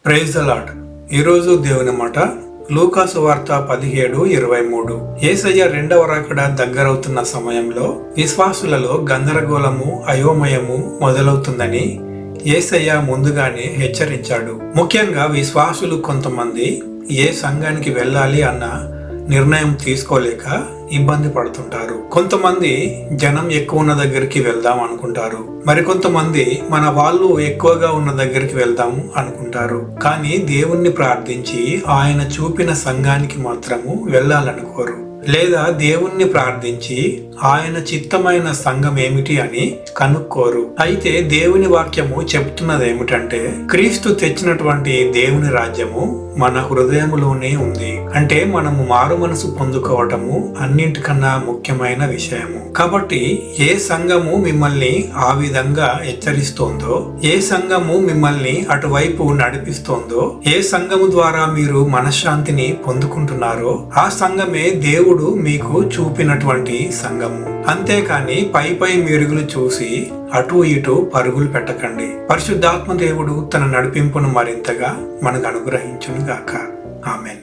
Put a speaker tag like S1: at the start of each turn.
S1: Praise the lord. ఈరోజు దేవుని మాట లూకా సువార్త 17:23. యేసయ్య రెండవ రాకడ దగ్గరవుతున్న సమయంలో విశ్వాసులలో గందరగోళము, అయోమయము మొదలవుతుందని యేసయ్య ముందుగానే హెచ్చరించాడు. ముఖ్యంగా విశ్వాసులు కొంతమంది ఏ సంఘానికి వెళ్ళాలి అన్న నిర్ణయం తీసుకోలేక ఇబ్బంది పడుతుంటారు. కొంతమంది జనం ఎక్కువ ఉన్న దగ్గరికి వెళ్దాం అనుకుంటారు, మరికొంతమంది మన వాళ్ళు ఎక్కువగా ఉన్న దగ్గరికి వెళ్దాం అనుకుంటారు. కానీ దేవుణ్ణి ప్రార్థించి ఆయన చూపిన సంఘానికి మాత్రము వెళ్ళాలనుకోరు. లేదా దేవుణ్ణి ప్రార్థించి ఆయన చిత్తమైన సంఘం ఏమిటి అని కనుక్కోరు. అయితే దేవుని వాక్యము చెప్తున్నది ఏమిటంటే, క్రీస్తు తెచ్చినటువంటి దేవుని రాజ్యము మన హృదయములోనే ఉంది. అంటే మనము మారు మనసు పొందుకోవటము అన్నింటికన్నా ముఖ్యమైన విషయము. కాబట్టి ఏ సంఘము మిమ్మల్ని ఆ విధంగా హెచ్చరిస్తోందో, ఏ సంఘము మిమ్మల్ని అటువైపు నడిపిస్తోందో, ఏ సంఘము ద్వారా మీరు మనశ్శాంతిని పొందుకుంటున్నారో ఆ సంఘమే దేవుడు మీకు చూపినటువంటి సంఘము. అంతేకాని పై మెరుగులు చూసి అటు ఇటు పరుగులు పెట్టకండి. పరిశుద్ధాత్మ దేవుడు తన నడిపింపును మరింతగా మనకు అనుగ్రహించును గాక. ఆమెన్.